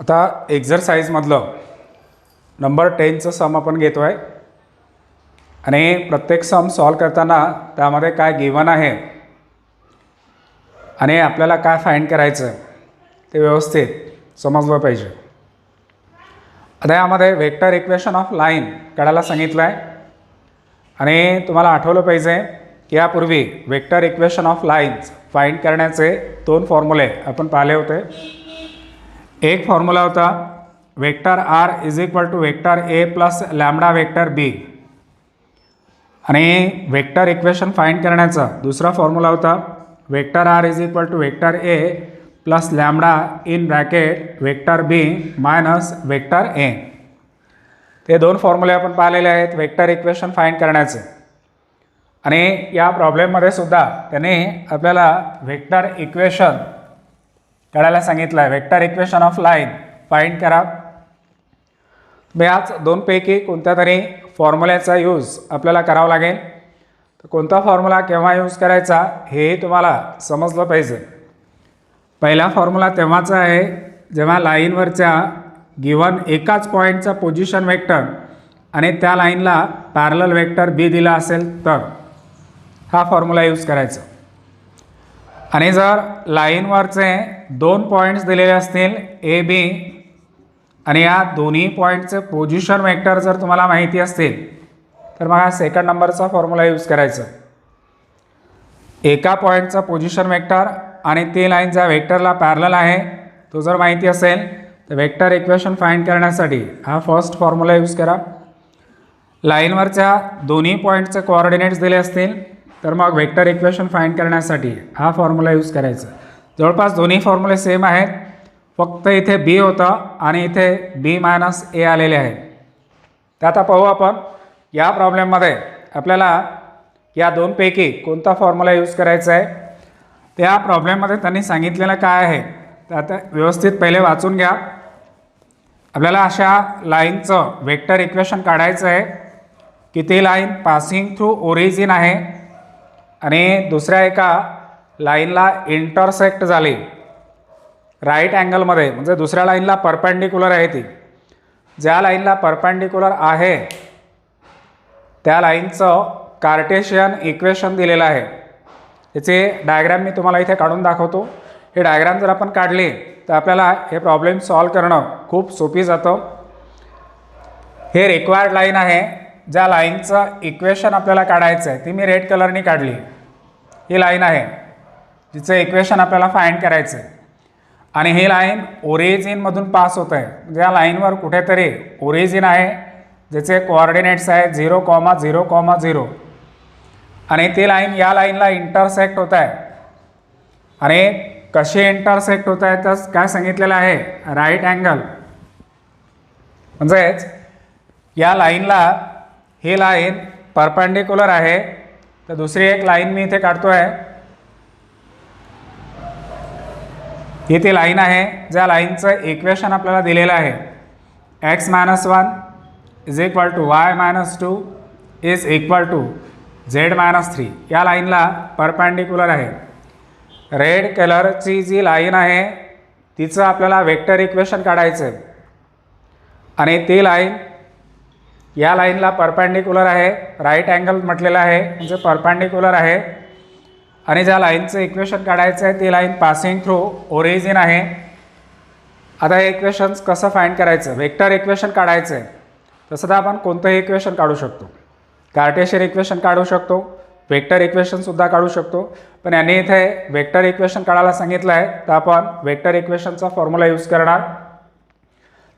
आता एक्झरसाइजमधलं नंबर 10चं सम आपण घेतो आहे आणि प्रत्येक सम सॉल्व करताना त्यामध्ये काय गिवन आहे आणि आपल्याला काय फाइंड करायचं ते व्यवस्थित समजलं पाहिजे. आता यामध्ये वेक्टर इक्वेशन ऑफ लाईन काढायला सांगितलं आहे आणि तुम्हाला आठवलं पाहिजे की यापूर्वी vector equation of lines find करण्याचे दोन फॉर्म्युले आपण पाहिले होते. एक फॉर्म्युला होता vector R is equal to vector A plus lambda vector B आणि वेक्टर इक्वेशन फाइंड करण्याचा दुसरा फॉर्म्युला होता vector R is equal to vector A plus lambda in bracket vector B minus vector A. ते दोन फॉर्म्युले आपण पाहिलेले आहेत वेक्टर इक्वेशन फाइंड करण्याचे आणि या प्रॉब्लेममध्ये सुद्धा त्याने आपल्याला वेक्टर इक्वेशन काढायला सांगितलं आहे. Vector equation of line find करा. याच दोनपैकी कोणत्या तरी फॉर्म्युल्याचा यूज आपल्याला करावा लागेल. तर कोणता फॉर्म्युला केव्हा यूज करायचा हेही तुम्हाला समजलं पाहिजे. पहिला फॉर्म्युला तेव्हाचा आहे जेव्हा लाईनवरच्या गिवन एकाच पॉईंटचा पोझिशन वेक्टर आणि त्या लाईनला पॅरलल वेक्टर बी दिला असेल तर हा फॉर्म्युला यूज करायचा. आणि जर लाईनवरचे दोन पॉईंट्स दिलेले असतील ए बी आणि या दोन्ही पॉईंटचे पोझिशन वेक्टर जर तुम्हाला माहिती असतील तर मग हा सेकंड नंबरचा फॉर्म्युला यूज करायचा. एका पॉईंटचा पोझिशन वेक्टर आणि ते लाईन ज्या वेक्टरला पॅरलल आहे तो जर माहिती असेल तर वेक्टर इक्वेशन फाइंड करण्यासाठी हा फर्स्ट फॉर्म्युला यूज करा. लाईनवरच्या दोन्ही पॉईंटचे कोऑर्डिनेट्स दिले असतील तर मग वेक्टर इक्वेशन फाइंड करण्यासाठी हा फॉर्म्युला यूज करायचा. जवळपास दोन्ही फॉर्म्युले सेम आहेत, फक्त इथे बी होतं आणि इथे बी मायनस ए आलेले आहे. ते आता पाहू आपण या प्रॉब्लेममध्ये आपल्याला या दोनपैकी कोणता फॉर्म्युला यूज करायचा आहे. त्या प्रॉब्लेममध्ये त्यांनी सांगितलेलं काय आहे तर आता व्यवस्थित पहिले वाचून घ्या. आपल्याला अशा लाईनचं वेक्टर इक्वेशन काढायचं आहे की ती लाईन पासिंग थ्रू ओरिजिन आहे आणि दुसऱ्या एका लाईनला इंटरसेक्ट झाली राईट अँगलमध्ये, म्हणजे दुसऱ्या लाईनला परपेंडिक्युलर आहे. ती ज्या लाईनला परपेंडिक्युलर आहे त्या लाईनचं कार्टेशियन इक्वेशन दिलेलं आहे. त्याचे डायग्राम मी तुम्हाला इथे काढून दाखवतो. हे डायग्राम जर आपण काढले तर आपल्याला हे प्रॉब्लेम सॉल्व करणं खूप सोपी जातं. हे रिक्वायर्ड लाईन आहे ज्या लाईनचं इक्वेशन आपल्याला काढायचं आहे ती मी रेड कलरनी काढली. ही लाईन आहे जिचं इक्वेशन आपल्याला फाइंड करायचं आहे आणि ही लाईन ओरिजिनमधून पास होत आहे. ज्या लाईनवर कुठेतरी ओरिजिन आहे ज्याचे कोऑर्डिनेट्स आहे 0,0,0 आणि ती लाईन या लाईनला इंटरसेक्ट होत आहे. आणि कशी इंटरसेक्ट होत आहे तर काय सांगितलेलं आहे राईट अँगल, म्हणजेच या लाईनला ही लाईन परपेंडिक्युलर आहे. तर दुसरी एक लाईन मी इथे काढतो आहे. ही ती लाईन आहे ज्या लाईनचं इक्वेशन आपल्याला दिलेलं आहे x-1 is equal to y-2 is equal to z-3. या लाईनला परपेंडिक्युलर आहे. रेड कलरची जी लाईन आहे तिचं आपल्याला वेक्टर इक्वेशन काढायचं आहे आणि ती लाईन या लाईनला परपेंडिक्युलर आहे, राईट अँगल म्हटलेलं आहे म्हणजे परपेंडिक्युलर आहे. आणि ज्या लाईनचं इक्वेशन काढायचं आहे ती लाईन पासिंग थ्रू ओरिजिन आहे. आता हे इक्वेशन्स कसं फाइंड करायचं, वेक्टर इक्वेशन काढायचं आहे तसं तर आपण कोणतंही इक्वेशन काढू शकतो. कार्टेशियन इक्वेशन काढू शकतो, वेक्टर इक्वेशनसुद्धा काढू शकतो. पण यांनी इथे वेक्टर इक्वेशन काढायला सांगितलं आहे तर आपण वेक्टर इक्वेशनचा फॉर्म्युला यूज करणार.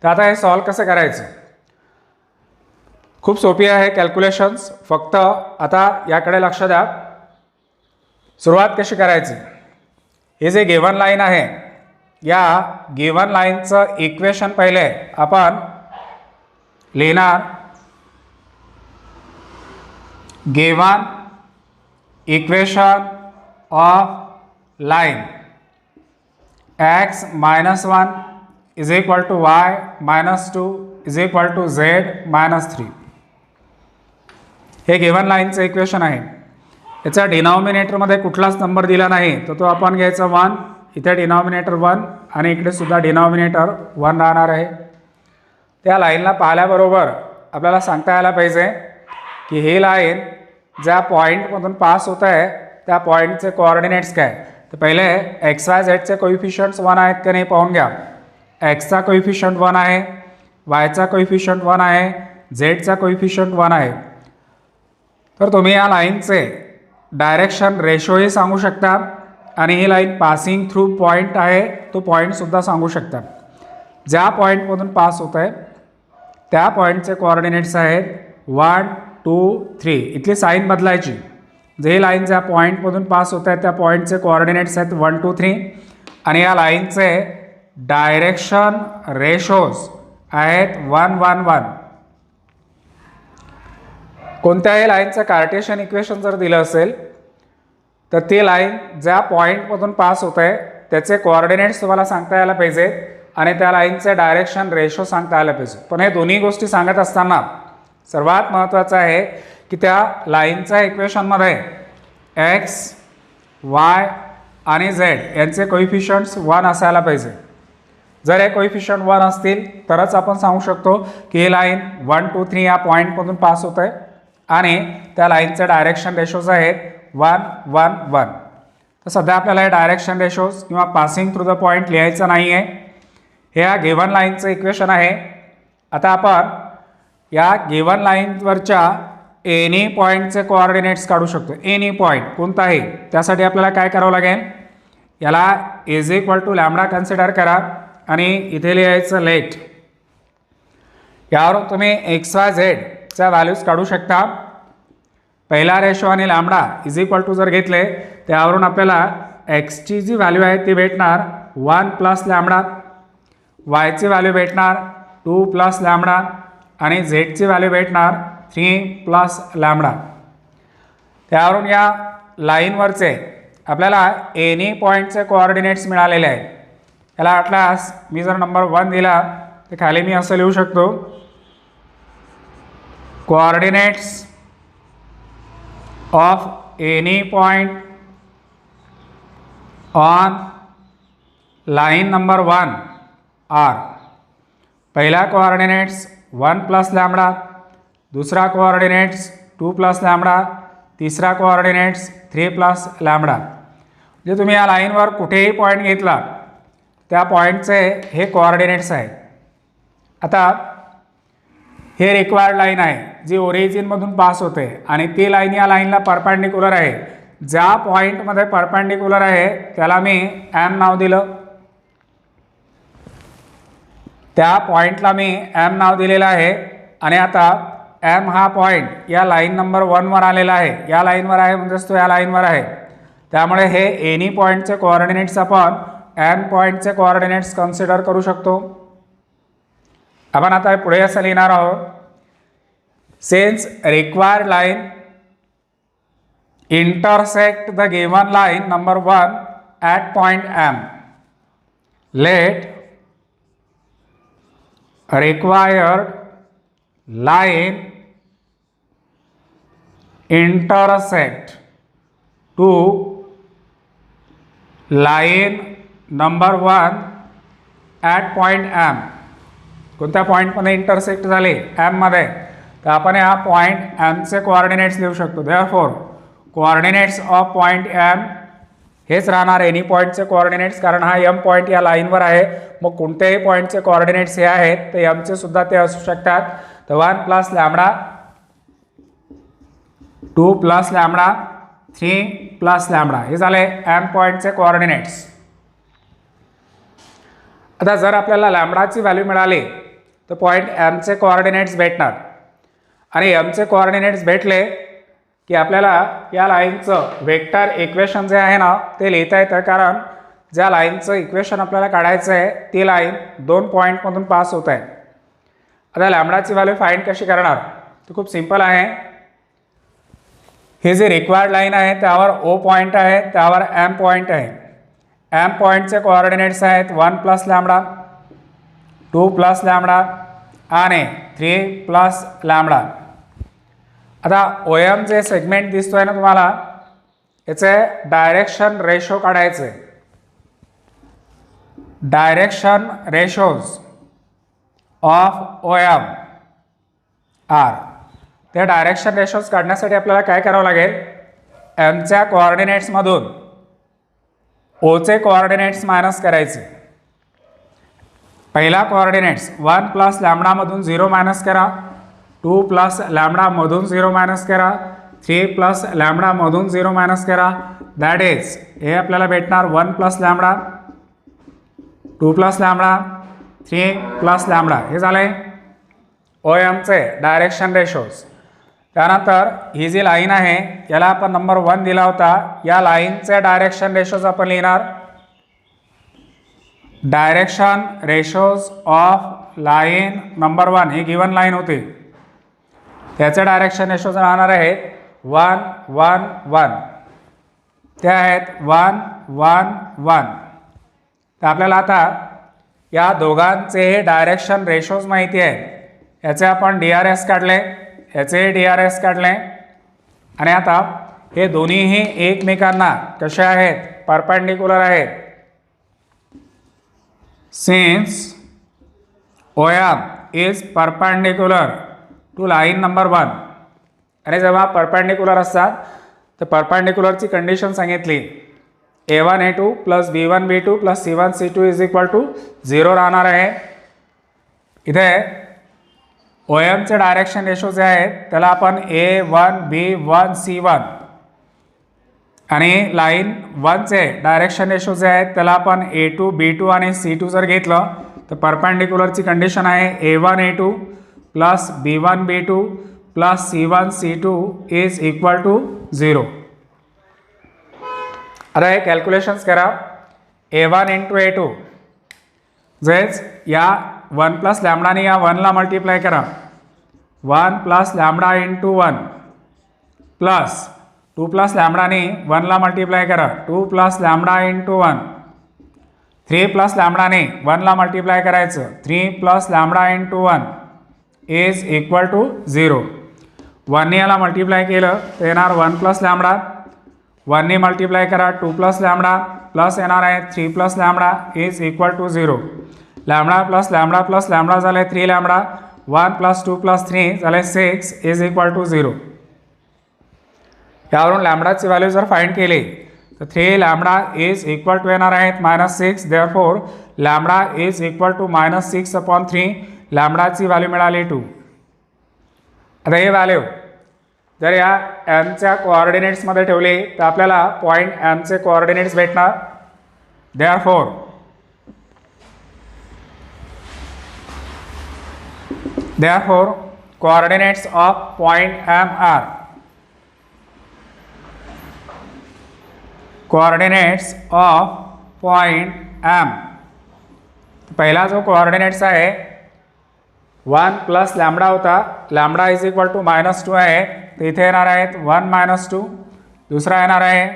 तर आता हे सॉल्व कसं करायचं, खूप सोपी आहे कॅल्क्युलेशन्स. फक्त आता याकडे लक्ष द्या. सुरुवात कशी करायची, हे जे गिवन लाईन आहे या गिवन लाईनचं इक्वेशन पहिले आपण लिहिणार. Given equation of line x-1 is equal to y-2 is equal to z-3. हे गिवन लाईनचं इक्वेशन आहे. याचा डिनॉमिनेटरमध्ये कुठलाच नंबर दिला नाही तर तो आपण घ्यायचा 1. इथे डिनॉमिनेटर 1 आणि इकडे सुद्धा डिनॉमिनेटर 1 राहणार आहे. त्या लाईनला पाहिल्याबरोबर आपल्याला सांगता यायला पाहिजे की ही लाईन ज्या पॉईंटमधून पास होत आहे त्या पॉईंटचे कोऑर्डिनेट्स काय. तर पहिले एक्स वाय झेडचे कोइफिशियंट्स 1 आहेत का नाही पाहून घ्या. एक्सचा कोइफिशियंट 1 आहे, वायचा कोइफिशियंट 1 आहे, झेडचा कोइफिशियंट 1 आहे. तर तुम्ही या लाईनचे डायरेक्शन रेशोही सांगू शकता आणि ही लाईन पासिंग थ्रू पॉईंट आहे तो पॉईंटसुद्धा सांगू शकता. ज्या पॉईंटमधून पास होत आहे त्या पॉईंटचे कोऑर्डिनेट्स आहेत 1, 2, 3. इथली साईन बदलायची. जे लाईन ज्या पॉईंटमधून पास होत आहे त्या पॉईंटचे कोऑर्डिनेट्स आहेत 1, 2, 3 आणि या लाईनचे डायरेक्शन रेशोज आहेत 1, 1, 1. कोणत्याही लाईनचं कार्टेशियन इक्वेशन जर दिलं असेल तर ती लाईन ज्या पॉईंटमधून पास होत आहे त्याचे कोऑर्डिनेट्स तुम्हाला सांगता यायला पाहिजे आणि त्या लाईनचे डायरेक्शन रेशो सांगता यायला पाहिजे. पण हे दोन्ही गोष्टी सांगत असताना सर्वात महत्त्वाचं आहे की त्या लाईनच्या इक्वेशनमध्ये एक्स, वाय आणि झेड यांचे कोइफिशियंट्स 1 असायला पाहिजे. जर हे कोइफिशियंट 1 असतील तरच आपण सांगू शकतो की ही लाईन 1, 2, 3 या पॉईंटमधून पास होत आहे आणि त्या लाईनचे डायरेक्शन रेशोज आहेत 1, 1, 1. तर सध्या आपल्याला हे डायरेक्शन रेशोज किंवा पासिंग थ्रू द पॉईंट लिहायचं नाही आहे. हे या गिव्हन लाईनचं इक्वेशन आहे. आता आपण या गिव्हन लाईनवरच्या एनी पॉईंटचे कोऑर्डिनेट्स काढू शकतो. एनी पॉईंट कोणताही. त्यासाठी आपल्याला काय करावं लागेल, याला is equal to lambda consider करा आणि इथे लिहायचं लेट. यावरून तुम्ही एक्स वाय झेडच्या व्हॅल्यूज काढू शकता. पहिला रेशो आणि लॅम्बडा इज इक्वल टू जर घेतले त्यावरून आपल्याला एक्सची जी व्हॅल्यू आहे ती भेटणार 1 प्लस लॅम्बडा, वायची व्हॅल्यू भेटणार 2 प्लस लॅम्बडा आणि झेडची व्हॅल्यू भेटणार 3 प्लस लॅम्बडा. त्यावरून या लाईनवरचे आपल्याला एनी पॉईंटचे कोऑर्डिनेट्स मिळालेले आहेत. याला अटलास मी जर नंबर 1 दिला तर खाली मी असं लिहू शकतो, coordinates of any point on line number 1 are. पहला कोऑर्डिनेट्स 1 प्लस लैम्बडा, दूसरा कोऑर्डिनेट्स 2 प्लस लैम्बडा, तीसरा कोऑर्डिनेट्स 3 प्लस लैम्बडा. जे तुम्ही या लाईनवर कुठेही पॉईंट घेतला त्या पॉईंटचे हे कोऑर्डिनेट्स आहेत. आता हे रिक्वायर्ड लाईन आहे जी ओरिजिनमधून पास होते आणि ती लाईन या लाईनला परपेंडिक्युलर आहे. ज्या पॉईंटमध्ये परपेंडिक्युलर आहे त्याला मी एम नाव दिलं. त्या पॉईंटला मी एम नाव दिलेलं आहे आणि आता एम हा पॉईंट या लाईन नंबर 1 वर आलेला आहे. या लाईनवर आहे म्हणजेच तो या लाईनवर आहे. त्यामुळे हे एनी पॉईंटचे कोऑर्डिनेट्स आपण एम पॉईंटचे कोऑर्डिनेट्स कन्सिडर करू शकतो. आपण आता पुढे असं लिहिणार आहोत, since required line intersect the given line number 1 at point M, let required line intersect to line number 1 at point M. कोणत्या पॉईंटमध्ये इंटरसेक्ट झाले एम मध्ये तर आपण या पॉईंट एमचे कोऑर्डिनेट्स लिहू शकतो. Therefore coordinates of point M हेच राहणार एनी पॉईंटचे कोऑर्डिनेट्स, कारण हा एम पॉईंट या लाईनवर आहे. मग कोणत्याही पॉईंटचे कोऑर्डिनेट्स हे आहेत ते एमचे सुद्धा ते असू शकतात. तर 1 plus lambda, 2 plus lambda, 3 plus lambda हे झाले एम पॉईंटचे कोऑर्डिनेट्स. आता जर आपल्याला लॅम्बडाची व्हॅल्यू मिळाली तर पॉईंट एमचे कोऑर्डिनेट्स भेटणार आणि एमचे कोऑर्डिनेट्स भेटले की आपल्याला या लाईनचं वेक्टर इक्वेशन जे आहे ना ते लिहिता येतं. कारण ज्या लाईनचं इक्वेशन आपल्याला काढायचं आहे ती लाईन 2 पॉईंटमधून पास होत आहे. आता लॅम्बडाची व्हॅल्यू फाइंड कशी करणार तर खूप सिंपल आहे. हे जे रिक्वायर्ड लाईन आहे त्यावर ओ पॉईंट आहे, त्यावर एम पॉईंट आहे. एम पॉईंटचे कोऑर्डिनेट्स आहेत 1 प्लस लॅम्बडा, 2 प्लस लॅम्बडा आणि 3 प्लस लॅम्बडा. आता ओ एम जे सेगमेंट दिसतोय ना तुम्हाला याचे डायरेक्शन रेशो काढायचे. Direction ratios of O M R. ते डायरेक्शन रेशोज काढण्यासाठी आपल्याला काय करावं लागेल, एमच्या कोऑर्डिनेट्समधून ओचे कोऑर्डिनेट्स मायनस करायचे. पहिला कोऑर्डिनेट्स 1 प्लस लॅम्बडामधून 0 मायनस करा, 2 प्लस लॅम्बडामधून 0 मायनस करा, 3 प्लस लॅम्बडामधून 0 मायनस करा. दॅट इज हे आपल्याला भेटणार 1 plus lambda, 2 plus lambda, 3 plus lambda. हे झाले ओ एमचे डायरेक्शन रेशोज. त्यानंतर ही जी लाईन आहे याला आपण नंबर 1 दिला होता. या लाईनचे डायरेक्शन रेशोज आपण लिहिणार. Direction ratios of line number 1 he given line होती. त्याचे डायरेक्शन रेशोज राहणार आहेत 1 1 1. ते आहेत 1 1 1. तर आपल्याला आता या दोघांचे डायरेक्शन रेशोज माहिती आहेत. याचे आपण DRS काढले, याचे DRS काढले. आणि आता हे दोन्हीही एकमेकांना कसे आहेत, परपेंडिक्युलर आहेत. Since OM is perpendicular to line number 1. आणि जेव्हा परपेंडिक्युलर असतात तर परपेंडिक्युलरची कंडिशन सांगितली, A1 A2 plus B1 B2 plus C1 C2 is equal to 0 राहणार आहे. इथे OMचे डायरेक्शन रेशो जे आहेत त्याला आपण A1 B1 C1 आणि लाईन 1चे डायरेक्शन रेशो जे आहेत त्याला आपण A2 B2 आणि C2 जर घेतलं तर परपेंडिक्युलरची कंडिशन आहे A1 A2 plus B1 B2 plus C1 C2 is equal to 0. आता हे कॅल्क्युलेशन्स करा. A1 इंटू A2 जेच या 1 प्लस लॅम्बडाने या 1ला मल्टिप्लाय करा. 1 plus lambda into 1 plus 2 plus लॅम्बडाने 1ला मल्टिप्लाय करा. 2 प्लस लॅम्बडा इंटू 1. 3 प्लस लॅम्बडाने 1ला मल्टिप्लाय करायचं. 3 plus lambda into 1 is equal to 0. 1ने याला मल्टिप्लाय केलं तर येणार 1 प्लस लॅम्बडा. 1ने मल्टिप्लाय करा 2 प्लस लॅम्बडा प्लस येणार आहे 3 plus lambda is equal to 0. Lambda plus lambda झाले 3 लॅम्बडा. 1 प्लस 2 प्लस 3 झाले 6 इज इक्वल टू 0. यावरून लॅम्बडाची व्हॅल्यू जर फाइंड केली तर 3 लॅम्बडा इज इक्वल टू येणार आहेत -6. Therefore lambda is equal to -6/3. लॅम्बडाची व्हॅल्यू मिळाली 2. आता हे व्हॅल्यू जर या एमच्या कोऑर्डिनेट्समध्ये ठेवले तर आपल्याला पॉईंट एमचे कोऑर्डिनेट्स भेटणार. Therefore coordinates of point M are coordinates of point M. पहिला जो कोऑर्डिनेट्स आहे 1 प्लस लॅम्बडा होता. लॅम्बडा इज इक्वल टू -2 आहे. तर इथे येणार आहेत 1 - 2. दुसरा येणार आहे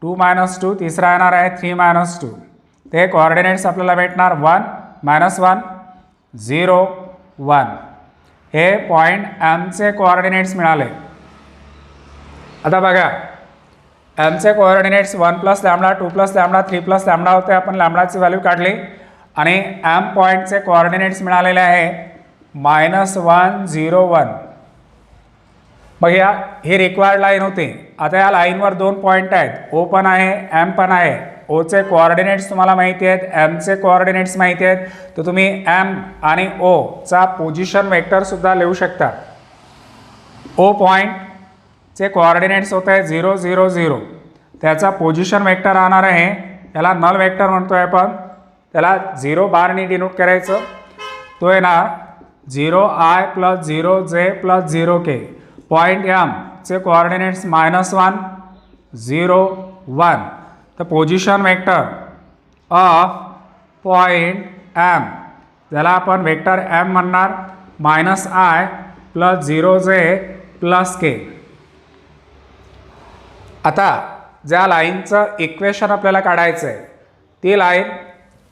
2 - 2. तिसरा येणार आहे 3 - 2. ते कोऑर्डिनेट्स आपल्याला भेटणार 1 -1 0 1. हे पॉईंट एमचे कोऑर्डिनेट्स मिळाले. आता बघा एमचे coordinates 1 plus lambda 2 plus lambda 3 plus lambda होते. आपण लॅम्बडाची व्हॅल्यू काढली आणि एम पॉईंटचे कोऑर्डिनेट्स मिळालेले आहे -1 0 1. मग ही रिक्वायर्ड लाईन होती. आता या लाईनवर 2 पॉईंट आहेत, O पण आहे M पण आहे. ओचे कोऑर्डिनेट्स तुम्हाला माहिती आहेत, एमचे कोऑर्डिनेट्स माहिती आहेत. तर तुम्ही M आणि O चा पोझिशन वेक्टरसुद्धा लिहू शकता. O पॉईंटचे कोऑर्डिनेट्स होत आहे 0 0 0. त्याचा पोझिशन वेक्टर राहणार आहे, त्याला नल वेक्टर म्हणतोय आपण. त्याला 0 बारने डिनोट करायचं. तो येणार 0i + 0j + 0k. Point M चे कोऑर्डिनेट्स -1 0 1. तर position vector of point M ज्याला आपण वेक्टर M म्हणणार -i + 0j + k. आता ज्या लाईनचं इक्वेशन आपल्याला काढायचं आहे ती लाईन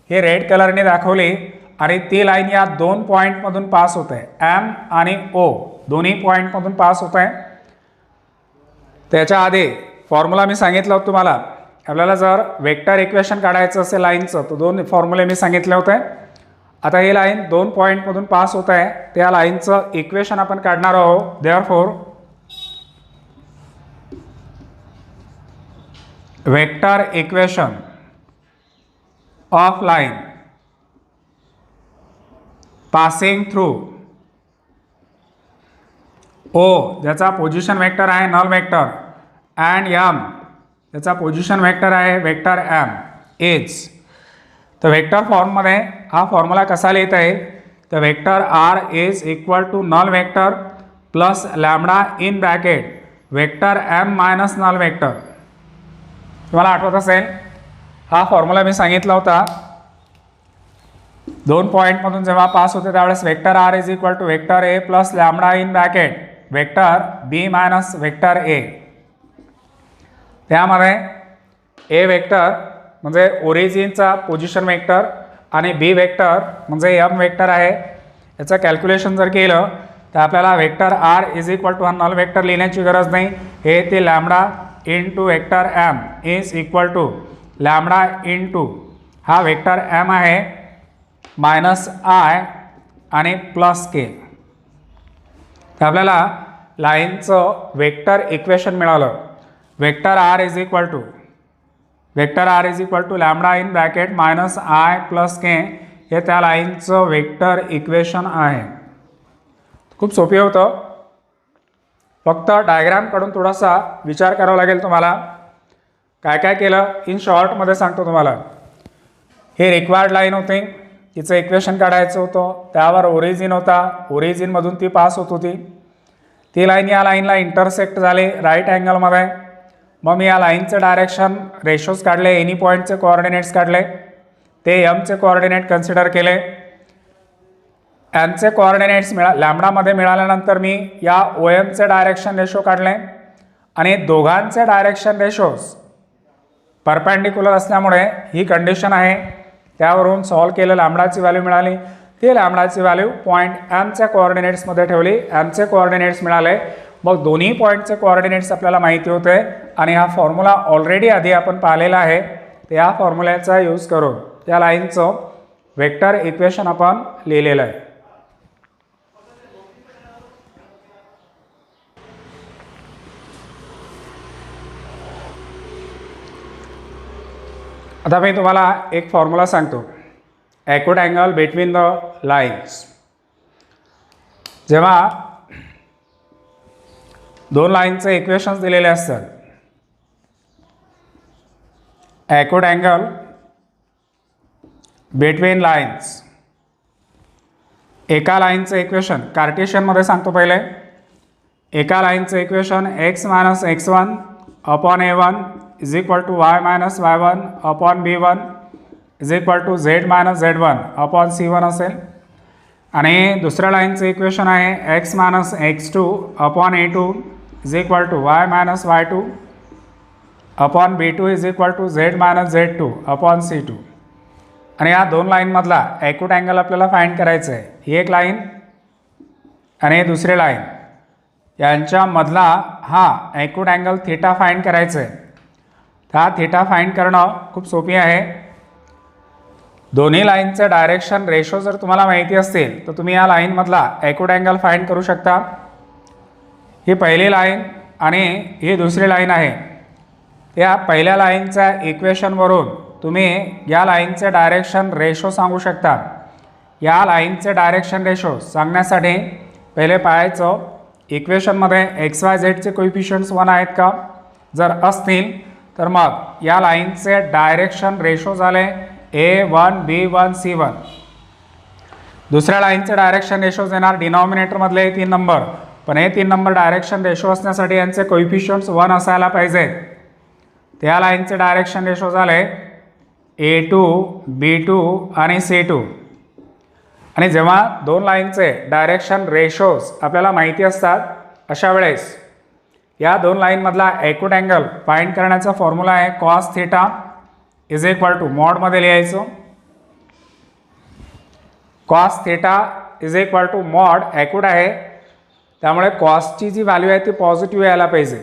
हे रेड कलरने दाखवली आणि ती लाईन या 2 पॉईंटमधून पास होत आहे. M आणि O दोन्ही पॉईंटमधून पास होत आहे. त्याच्या आधी फॉर्म्युला मी सांगितलं होतं तुम्हाला आपल्याला जर वेक्टर इक्वेशन काढायचं असेल लाईनचं तर दोन फॉर्म्युले मी सांगितले होते. आता ही लाईन 2 पॉईंटमधून पास होत आहे, त्या लाईनचं इक्वेशन आपण काढणार आहोत. Therefore vector equation of line passing through O ज्याचा पोझिशन वेक्टर आहे नल वेक्टर अँड एम त्याचा पोझिशन वेक्टर आहे वेक्टर एम इज. तर वेक्टर फॉर्ममध्ये हा फॉर्म्युला कसा लिहिता येईल, तर vector R is equal to null vector plus lambda in bracket vector M minus null vector. तुम्हाला आठवत असेल हा फॉर्म्युला मी सांगितला होता. 2 पॉईंटमधून जेव्हा पास होते त्यावेळेस vector R is equal to vector A plus lambda in bracket vector B minus vector A. त्यामध्ये ए वेक्टर म्हणजे ओरिजिनचा पोझिशन वेक्टर आणि बी वेक्टर म्हणजे एम वेक्टर आहे. याचं कॅल्क्युलेशन जर केलं तर आपल्याला vector R is equal to हा नल वेक्टर लिहिण्याची गरज नाही. हे ते lambda into vector M is equal to lambda into हा वेक्टर एम आहे मायनस आय आणि प्लस के. तर आपल्याला लाईनचं वेक्टर इक्वेशन मिळालं. Vector R is equal to lambda in bracket minus I plus K हे त्या लाईनचं vector equation आहे. खूप सोपे होतं, फक्त डायग्रामकडून थोडासा विचार करावा लागेल तुम्हाला. काय काय केलं इन शॉर्टमध्ये सांगतो तुम्हाला. हे रिक्वायर्ड लाईन होती, तिचं इक्वेशन काढायचं होतं, त्यावर ओरिजिन होता, ओरिजिनमधून ती पास होत होती. ती लाईन या लाईनला इंटरसेक्ट झाली राईट अँगलमध्ये. मग मी या लाईनचं डायरेक्शन रेशोज काढले, एनी पॉईंटचे कोऑर्डिनेट्स काढले, ते एमचे कोऑर्डिनेट कन्सिडर केले. एमचे कोऑर्डिनेट्स लॅम्बडामध्ये मिळाल्यानंतर मी या ओ एमचे डायरेक्शन रेशो काढले आणि दोघांचे डायरेक्शन रेशोज परपेंडिक्युलर असल्यामुळे ही कंडिशन आहे. त्यावरून सॉल्व केलं, लॅम्बडाची व्हॅल्यू मिळाली. ती लॅम्बडाची व्हॅल्यू पॉईंट एमच्या कोऑर्डिनेट्समध्ये ठेवली, एमचे कोऑर्डिनेट्स मिळाले. मग दोन्ही पॉईंटचे कोऑर्डिनेट्स आपल्याला माहिती होते आणि हा फॉर्म्युला ऑलरेडी आधी आपण पाहिलेला आहे. तर या फॉर्म्युल्याचा यूज करून त्या लाईनचं वेक्टर इक्वेशन आपण लिहिलेलं आहे. आता मी तुम्हाला एक फॉर्म्युला सांगतो. Acute angle between the lines. जेव्हा दोन लाईनचे इक्वेशन्स दिलेले असतात, ॲक्यूट अँगल बिटवीन लाईन्स, एका लाईनचं इक्वेशन कार्टेशियनमध्ये सांगतो पहिले. एका लाईनचं equation x minus x1 upon a1 is equal to y minus y1 upon b1 is equal to z minus z1 upon c1 असेल. आणि दुसऱ्या लाईनचं इक्वेशन आहे x minus x2 upon a2 is equal to y minus y2 upon b2 is equal to z minus z2 upon c2. आणि या दोन लाईनमधला acute angle आपल्याला फाइंड करायचं आहे. ही एक लाईन आणि दुसरी लाईन यांच्यामधला हा ॲक्यूट अँगल थिटा फाइंड करायचं आहे. हा थिटा फाइंड करणं खूप सोपी आहे. दोन्ही लाईनचं डायरेक्शन रेशो जर तुम्हाला माहिती असतील तर तुम्ही या लाईनमधला ॲक्यूट अँगल फाइंड करू शकता. ही पहिली लाईन आणि ही दुसरी लाईन आहे. त्या पहिल्या लाईनच्या इक्वेशनवरून तुम्ही या लाईनचे डायरेक्शन रेशो सांगू शकता. या लाईनचे डायरेक्शन रेशो सांगण्यासाठी पहिले पाहायचं इक्वेशनमध्ये एक्स वाय झेडचे कोइफिशियंट्स 1 आहेत का. जर असतील तर मग या लाईनचे डायरेक्शन रेशो झाले A1 B1 C1. दुसऱ्या लाईनचे डायरेक्शन रेशोज येणार डिनॉमिनेटरमधले 3 नंबर, पण हे 3 नंबर डायरेक्शन रेशो असण्यासाठी यांचे कोइफिशियंट्स 1 असायला पाहिजेत. त्या लाईनचे डायरेक्शन रेशो झाले A2 B2 आणि C2. आणि जेव्हा दोन लाईनचे डायरेक्शन रेशोज आपल्याला माहिती असतात अशा वेळेस या दोन लाईनमधला ॲक्यूट अँगल फाइंड करण्याचा फॉर्म्युला आहे cos theta is equal to मॉडमध्ये लिहायचं. Cos theta is equal to mod acute आहे, त्यामुळे कॉसची जी व्हॅल्यू आहे ती पॉझिटिव्ह यायला पाहिजे.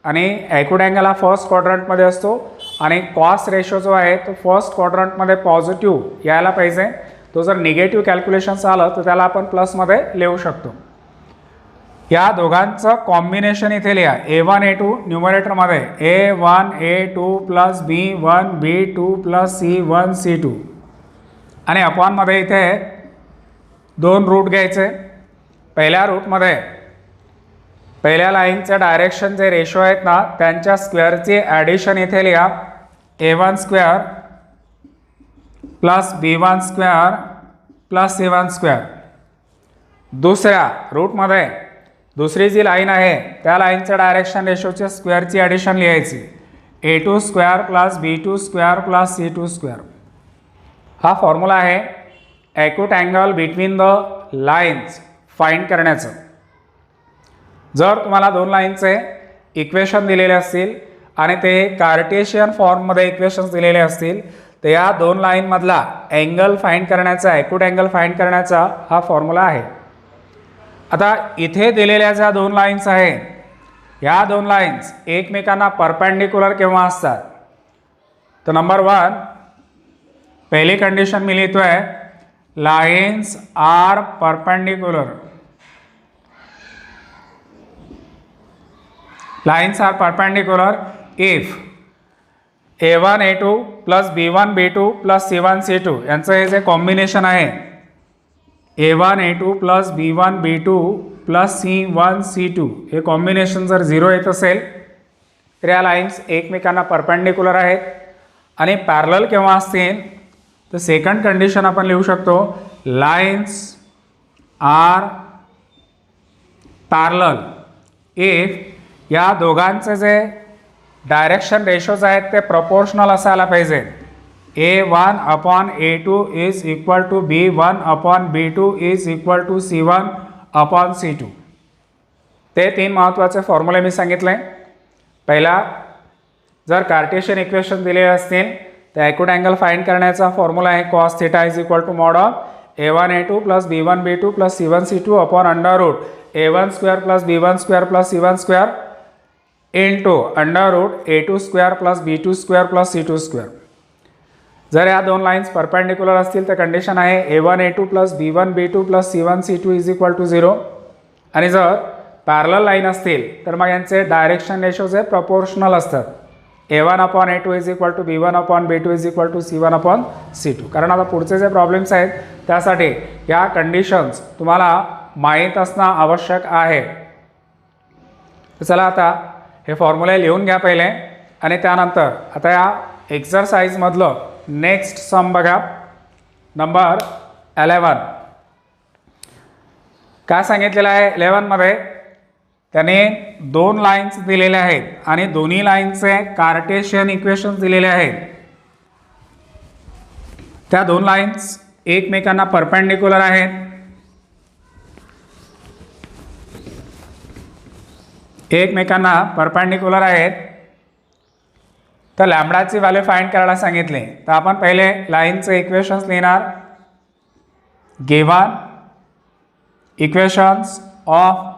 आणि ॲक्यूट अँगल हा फर्स्ट क्वाड्रंटमध्ये असतो आणि कॉस्ट रेशो जो आहे तो फर्स्ट क्वाड्रंटमध्ये पॉझिटिव्ह यायला पाहिजे. तो जर निगेटिव्ह कॅल्क्युलेशन्स आलं तर त्याला आपण प्लसमध्ये लिहू शकतो. या दोघांचं कॉम्बिनेशन इथे लिहा. A1 A2 न्यूमरेटरमध्ये A1 A2 plus B1 B2 plus C1 C2 आणि अपॉनमध्ये इथे 2 रूट घ्यायचे. पहिल्या रूटमध्ये पहिल्या लाईनचे डायरेक्शन जे रेशो आहेत ना त्यांच्या स्क्वेअरची ॲडिशन इथे लिहा. A1 square plus B1 square plus C1 square. दुसऱ्या रूटमध्ये दुसरी जी लाईन आहे त्या लाईनच्या डायरेक्शन रेशोच्या स्क्वेअरची ॲडिशन लिहायची. A2 square plus B2 square plus C2 square. हा फॉर्म्युला आहे acute angle between the lines find करण्याचं. जर तुम्हाला 2 लाईनचे इक्वेशन दिलेले असतील आणि ते कार्टेशियन फॉर्ममध्ये इक्वेशन्स दिलेले असतील तर या 2 लाईनमधला अँगल फाइंड करण्याचा ॲक्यूट अँगल फाइंड करण्याचा हा फॉर्म्युला आहे. आता इथे दिलेल्या ज्या 2 लाईन्स आहेत ह्या 2 लाईन्स एकमेकांना परपेंडिक्युलर केव्हा असतात तर नंबर 1 पहिली कंडिशन मी लिहितो आहे lines are perpendicular. Lines are perpendicular if A1 A2 plus B1 B2 plus C1 C2 यांचं हे जे कॉम्बिनेशन आहे A1 A2 plus B1 B2 plus C1 C2 हे कॉम्बिनेशन जर 0 येत असेल तर या लाईन्स एकमेकांना परपेंडिक्युलर आहेत. आणि पॅरलल केव्हा असतील तर सेकंड कंडिशन आपण लिहू शकतो लाईन्स आर पॅरलल इफ या दोघांचे जे डायरेक्शन रेशोज आहेत ते प्रपोर्शनल असायला पाहिजे. A1 upon A2 is equal to B1 upon B2 is equal to C1 upon C2. ते 3 महत्त्वाचे फॉर्म्युले मी सांगितले. पहिला जर कार्टेशियन इक्वेशन दिले असतील तर ॲक्यूट अँगल फाइंड करण्याचा फॉर्म्युला आहे cos theta is equal to mod of A1 A2 plus B1 B2 plus C1 C2 upon under root A1 square plus B1 square plus C1 square into under root A2 square plus B2 square plus C2 square. जर या 2 lines perpendicular असतील तर condition आहे A1 A2 plus B1 B2 plus C1 C2 is equal to 0. आणि जर parallel line असतील तर मग यांचे डायरेक्शन रेशोज हे प्रपोर्शनल असतात. A1 upon A2 is equal to B1 upon B2 is equal to C1 upon C2. कारण आता पुढचे जे प्रॉब्लेम्स आहेत त्यासाठी या कंडिशन्स तुम्हाला माहीत असणं आवश्यक आहे. तर चला आता हे फॉर्म्युले लिहून घ्या पहिले आणि त्यानंतर आता या एक्सरसाइजमधलं नेक्स्ट सम बघा. नंबर 11 काय सांगितलेलं आहे 11मध्ये त्याने 2 लाईन्स दिलेल्या आहेत आणि दोन्ही लाईनचे कार्टेशियन इक्वेशन्स दिलेले आहेत. त्या 2 लाईन्स एकमेकांना परपेंडिक्युलर आहेत. एकमेकांना परपेंडिक्युलर आहेत. तर लॅम्बडाची व्हॅल्यू फाइंड करायला सांगितले तर आपण पहिले लाईनचे इक्वेशन्स लिहिणार. Given equations of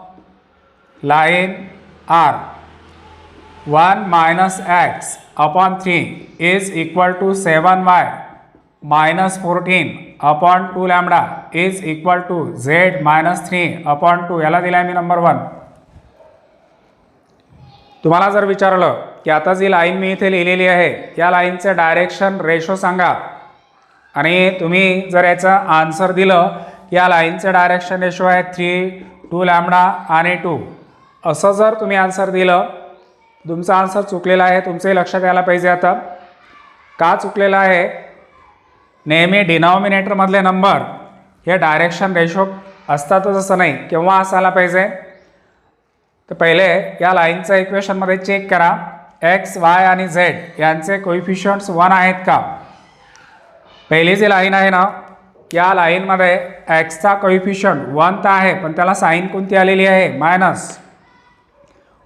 line R 1 minus x upon 3 is equal to 7y minus 14 upon 2 lambda is equal to z minus 3 upon 2. याला दिला आहे मी नंबर 1. तुम्हाला जर विचारलं की आता जी लाईन मी इथे लिहिलेली आहे या लाईनचे डायरेक्शन रेशो सांगा आणि तुम्ही जर याचं आन्सर दिलं की या लाईनचे डायरेक्शन रेशो आहे 3 2 लॅम्बडा आणि 2 असं जर तुम्ही आन्सर दिलं तुमचा आन्सर चुकलेला आहे. तुमचंही लक्षात यायला पाहिजे. आता का चुकलेला आहे नेहमी डिनॉमिनेटरमधले नंबर हे डायरेक्शन रेशो असतातच असं नाही केव्हा असायला पाहिजे. तर पहिले या लाईनच्या इक्वेशनमध्ये चेक करा एक्स वाय आणि झेड यांचे कोइफिशियंट्स 1 आहेत का. पहिली जी लाईन आहे ना या लाईनमध्ये एक्सचा कोइफिशियंट 1 तर आहे पण त्याला साईन कोणती आलेली आहे मायनस.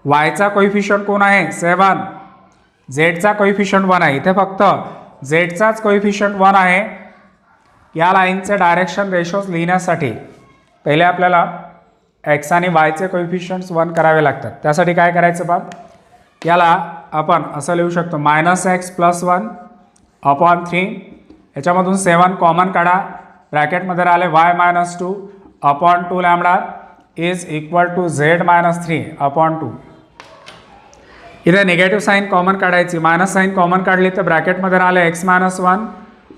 वायचा कोइफिशियंट कोण आहे 7. झेडचा कोइफिशियंट 1 आहे. इथे फक्त झेडचाच कोइफिशियंट 1 आहे. या लाईनचे डायरेक्शन रेशोज लिहिण्यासाठी पहिले आपल्याला एक्स आणि वायचे कोइफिशियंट्स 1 करावे लागतात. त्यासाठी काय करायचं बा याला आपण असं लिहू शकतो -x+1 अपॉन 3, याच्यामधून 7 कॉमन काढा, ब्रॅकेटमध्ये राहिले y-2 upon 2 lambda is equal to z-3 upon 2. इथे निगेटिव्ह साईन कॉमन काढायची, मायनस साईन कॉमन काढली तर ब्रॅकेटमध्ये राहिले x-1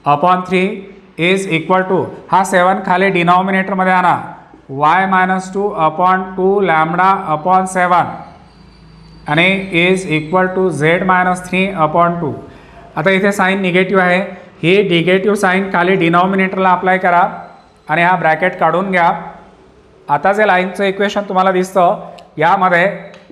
upon 3 is equal to, हा 7 खाली डिनॉमिनेटरमध्ये आणा, y-2 अपॉन 2 लॅम्बडा अपॉन 7 आणि is equal to z-3 upon 2. आता इथे साईन निगेटिव्ह आहे, ही निगेटिव्ह साईन खाली डिनॉमिनेटरला अप्लाय करा आणि हा ब्रॅकेट काढून घ्या. आता जे लाईनचं इक्वेशन तुम्हाला दिसतं यामध्ये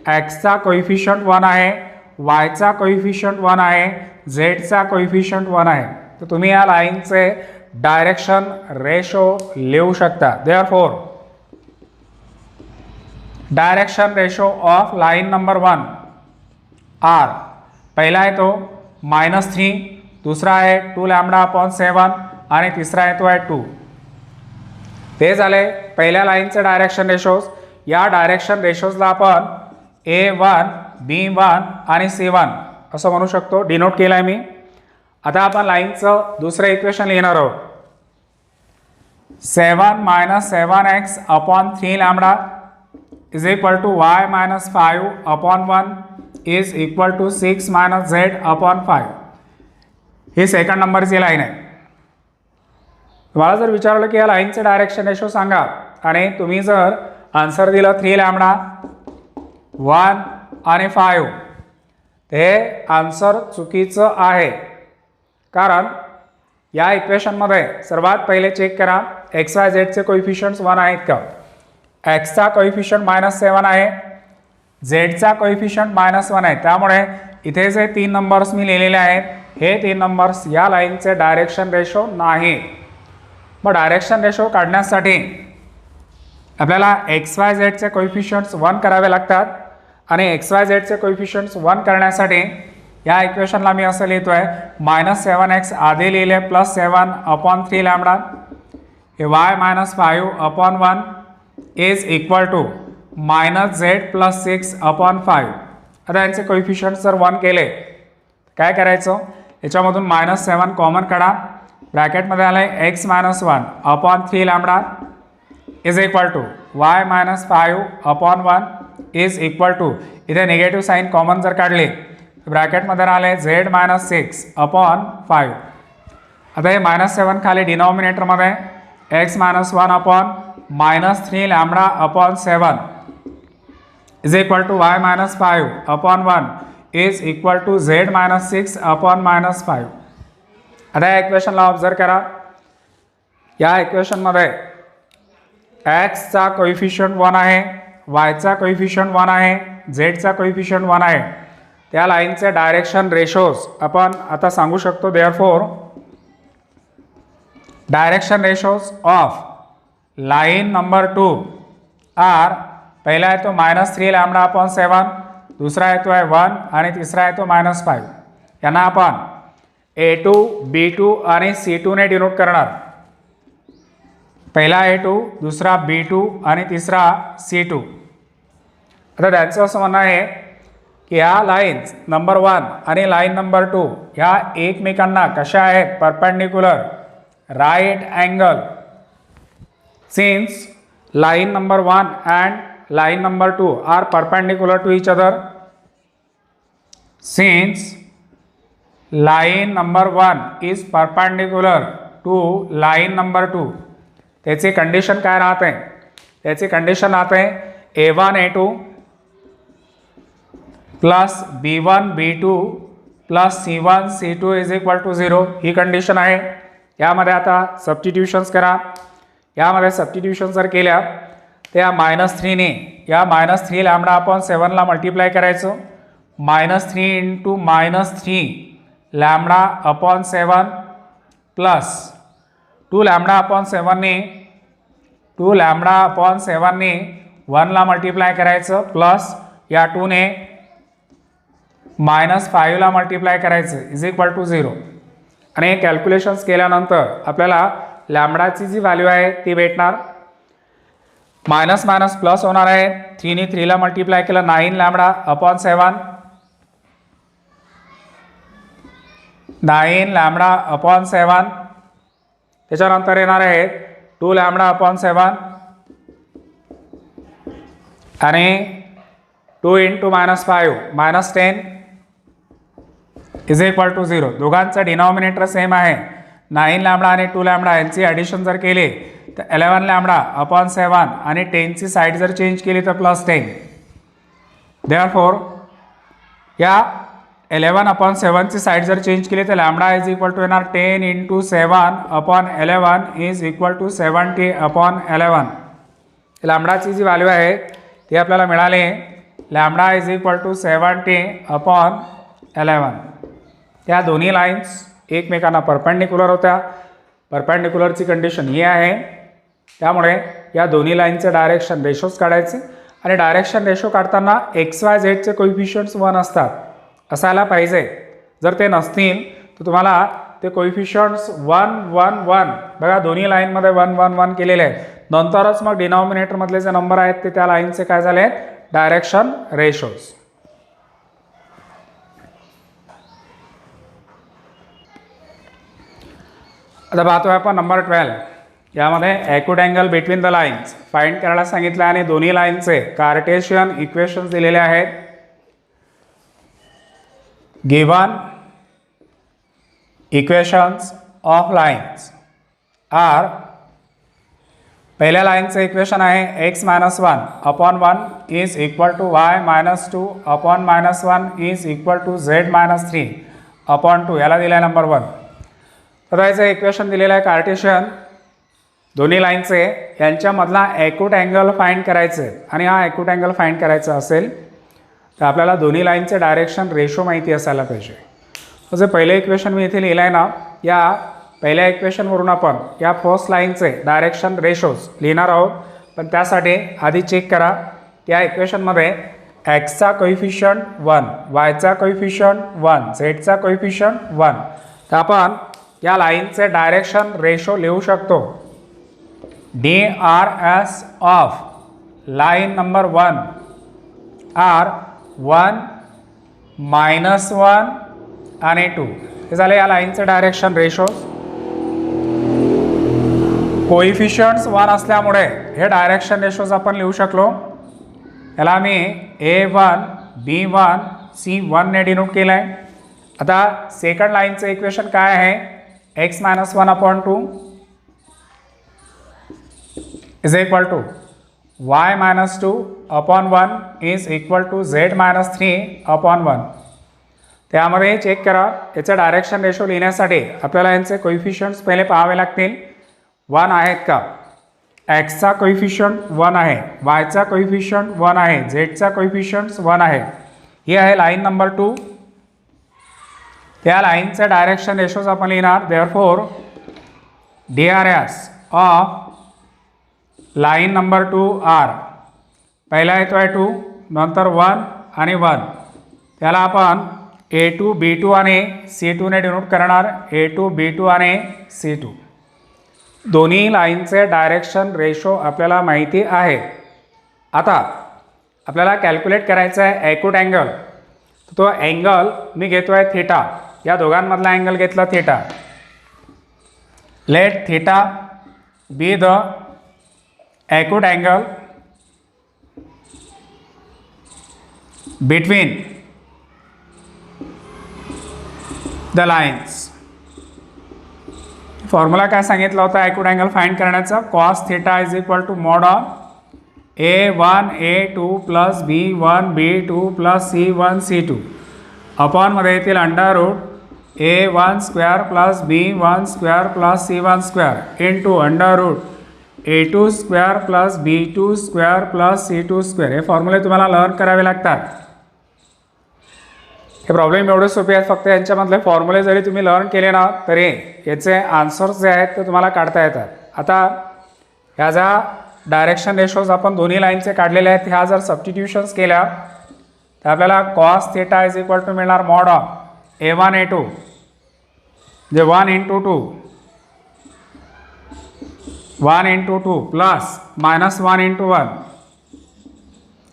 एक्सचा कोइफिशियंट 1 आहे, वायचा कोइफिशियंट 1 आहे, झेडचा कोइफिशियंट 1 आहे. तर तुम्ही या लाईनचे डायरेक्शन रेशो लिहू शकता. Therefore direction ratio of line number 1 are, पहिला आहे तो -3, दूसरा आहे 2 लॅम्बडा अपॉन 7 आणि तिसरा आहे तो आहे 2. ते झाले पहिल्या लाईनचे डायरेक्शन रेशोज. या डायरेक्शन रेशोजला आपण A1, B1 आणि C1 असं म्हणू शकतो, डिनोट केलं आहे मी. आता आपण लाईनचं दुसरं इक्वेशन लिहिणार आहोत. 7 - 7x upon 3 lambda is equal to y-5 upon 1 is equal to 6 - z upon 5. ही सेकंड नंबरची लाईन आहे. तुम्हाला जर विचारलं की या लाईनचे डायरेक्शन रेशो सांगा आणि तुम्ही जर आन्सर दिलं 3 लॅम्बडा 1 आणि 5, ते आन्सर चुकीचं आहे. कारण या इक्वेशनमध्ये सर्वात पहिले चेक करा XYZचे कोइफिशियंट्स 1 आहेत का. एक्सचा कोइफिशियंट -7 आहे, झेडचा कोइफिशियंट -1 आहे. त्यामुळे इथे जे 3 नंबर्स मी लिहिलेले आहेत हे 3 नंबर्स या लाईनचे डायरेक्शन रेशो नाही. मग डायरेक्शन रेशो काढण्यासाठी आपल्याला XYZचे कोइफिशियंट्स 1 करावे लागतात आणि XYZचे कोइफिशियंट्स 1 करण्यासाठी या इक्वेशनला मी असं लिहितो आहे -7x आधी लिहिले +7 अपॉन 3 लॅम्बडा, हे y-5 upon 1 is equal to -z + 6 upon 5. आता यांचे कोइफिशियंट्स जर 1 केले काय करायचं, याच्यामधून -7 कॉमन काढा, ब्रॅकेटमध्ये आलं आहे x-1 upon 3 lambda is equal to y-5 upon 1 is equal to, इथे निगेटिव्ह साईन कॉमन जर काढले ब्रॅकेटमध्ये राहिले z-6 अपॉन 5. आता हे -7 खाली डिनॉमिनेटरमध्ये x-1 upon -3 lambda upon 7 is equal to y-5 upon 1 is equal to z-6 upon -5. आता या इक्वेशनला ऑब्झर्व करा. या इक्वेशनमध्ये एक्सचा कोइफिशियंट 1 आहे, वायचा कोइफिशियंट 1 आहे, झेडचा कोइफिशियंट 1 आहे. त्या लाईनचे डायरेक्शन रेशोज आपण आता सांगू शकतो. Therefore direction ratios of line number 2 are, पहिला आहे तो -3 लॅम्बडा अपॉन 7, दूसरा आहे तो आहे 1 आणि तिसरा आहे तो -5. यांना आपण A2, B2 आणि C2 ने डिनोट करणार. पहिला A2, दुसरा B2 आणि तिसरा C2. आता त्यांचं असं म्हणणं आहे की या लाईन्स नंबर 1 आणि लाईन नंबर 2 ह्या एकमेकांना कशा आहेत, perpendicular, right angle. Since line number 1 and line number 2 are perpendicular to each other, since line number 1 is perpendicular to line number 2, त्याची कंडिशन काय राहते, त्याची कंडिशन राहते A1 A2 plus B1 B2 plus C1 C2 is equal to 0. ही condition आहे. यामध्ये आता substitutions करा. यामध्ये सबस्टिट्यूशन जर केल्या त्या -3 ने या -3 लॅम्बडा अपॉन 7 ला मल्टिप्लाय करायचं. -3 × -3 lambda upon 7 plus 2 lambda upon 7 ने 2 लॅम्बडा अपॉन 7 ने 1 ला मल्टिप्लाय करायचं प्लस या 2 ने -5 ला मल्टिप्लाय करायचं इज इक्वल टू 0. आणि कॅल्क्युलेशन्स केल्यानंतर आपल्याला लॅम्बडाची जी व्हॅल्यू आहे ती भेटणार. मायनस मायनस प्लस होणार आहे. 3 ने 3 ला मल्टिप्लाय केलं 9 लॅम्बडा अपॉन 7 9 लॅमडा अपॉन 7, त्याच्यानंतर येणार आहे 2 लॅमडा अपॉन 7 आणि 2 इंटू -5 -10 इज इक्वल टू 0. दोघांचा डिनॉमिनेटर सेम आहे. 9 लॅमडा आणि 2 लॅमडा यांची ॲडिशन जर केली तर 11 लॅमडा अपॉन 7 आणि 10ची साईड जर चेंज केली तर +10. देअरफॉर या 11 अपॉन 7ची साईड जर चेंज केली तर लॅमडा इज इक्वल टू येणार 10 into 7 upon 11 is equal to 70 upon 11. लॅमडाची जी व्हॅल्यू आहे ती आपल्याला मिळाली. Lambda is equal to 70 upon 11. त्या दोन्ही लाईन्स एकमेकांना परपेंडिक्युलर होत्या. परपेंडिक्युलरची कंडिशन ही आहे, त्यामुळे या दोन्ही लाईनचे डायरेक्शन रेशोज काढायचे आणि डायरेक्शन रेशो काढताना XYZचे कोइफिशियंट्स 1 असतात असायला पाहिजे. जर ते नसतील तर तुम्हाला ते कोइफिशियंट्स 1 1 1 बघा दोन्ही लाईनमध्ये 1 1 1 केलेले आहेत. नंतरच मग डिनॉमिनेटरमधले जे नंबर आहेत ते त्या लाईनचे काय झाले डायरेक्शन रेशोज. आता पाहतोय आपण नंबर 12. यामध्ये acute angle between the lines find करायला सांगितलं आणि दोन्ही लाईनचे कार्टेशियन इक्वेशन्स दिलेले आहेत. Given equations of lines are, पहिल्या लाईनचं इक्वेशन आहे x-1 upon 1 is equal to y-2 upon -1 is equal to z-3 upon 2. याला दिला आहे नंबर 1. तर याचं इक्वेशन दिलेलं आहे कार्टेशियन. दोन्ही लाईनचे यांच्यामधला ॲक्यूट अँगल फाइंड करायचे आणि हा ॲक्यूट अँगल फाइंड करायचा असेल तर आपल्याला दोन्ही लाईनचे डायरेक्शन रेशो माहिती असायला पाहिजे. जे पहिलं इक्वेशन मी इथे लिहिलं आहे ना, या पहिल्या इक्वेशनवरून आपण या फर्स्ट लाईनचे डायरेक्शन रेशोज लिहिणार आहोत. पण त्यासाठी आधी चेक करा या इक्वेशनमध्ये एक्सचा कोइफिशियंट 1, वायचा कोइफिशियंट 1, झेडचा कोइफिशियंट 1. तर आपण या लाईनचे डायरेक्शन रेशो लिहू शकतो. DRS of line number 1 are 1 -1 आणि 2. हे झाले या लाईनचे डायरेक्शन रेशो. कोइफिशियंट्स 1 असल्यामुळे हे डायरेक्शन रेशोज आपण लिहू शकलो. याला मी A1 B1 C1 ने डिनोट केलं आहे. आता सेकंड लाईनचं इक्वेशन काय आहे x-1 upon 2 is equal to y-2 upon 1 is equal to z-3 upon 1. त्यामध्ये चेक करा याचं डायरेक्शन रेशो लिहिण्यासाठी आपल्याला यांचे कोइफिशियंट्स पहिले पाहावे लागतील. 1 आहेत का? एक्सचा कोइफिशियंट 1 आहे, वायचा कोइफिशियंट 1 आहे, झेडचा कोइफिशियंट 1 आहे. ही आहे लाईन नंबर 2. त्या लाईनचे डायरेक्शन रेशोज आपण लिहिणार. Therefore DRS of line number 2 are, पहिला येतो आहे 2, नंतर 1 आणि 1. त्याला आपण A2 B2 आणि C2 ने डिनोट करणार. A2 B2 आणि C2. दोन्ही लाईनचे डायरेक्शन रेशो आपल्याला माहिती आहे. आता आपल्याला कॅल्क्युलेट करायचं आहे ॲक्यूट अँगल. तो अँगल मी घेतो आहे थीटा. या दोघांमधला अँगल घेतला theta. Let theta be the acute angle between the lines. Formula काय सांगितला होता ॲक्यूट अँगल फाइंड करण्याचा? Cos theta is equal to mod of A1 A2 plus B1 B2 plus C1 C2 upon मध्ये येतील under root A1 square plus B1 square plus C1 square into under root A2 square plus B2 square plus C2 square. हे फॉर्म्युले तुम्हाला learn करावे लागतात. हे problem एवढे सोपे आहेत. फक्त यांच्यामधले फॉर्म्युले जरी तुम्ही लर्न केले ना तरी याचे आन्सर्स जे आहेत ते तुम्हाला काढता येतात. आता ह्या ज्या डायरेक्शन रेशोज आपण दोन्ही लाईनचे काढलेले आहेत ह्या जर सबस्टिट्यूशन्स केल्या तर आपल्याला cos theta is equal to मिळणार मॉड ऑफ A1 A2 जे 1 into 2 1 into 2 plus minus 1 into 1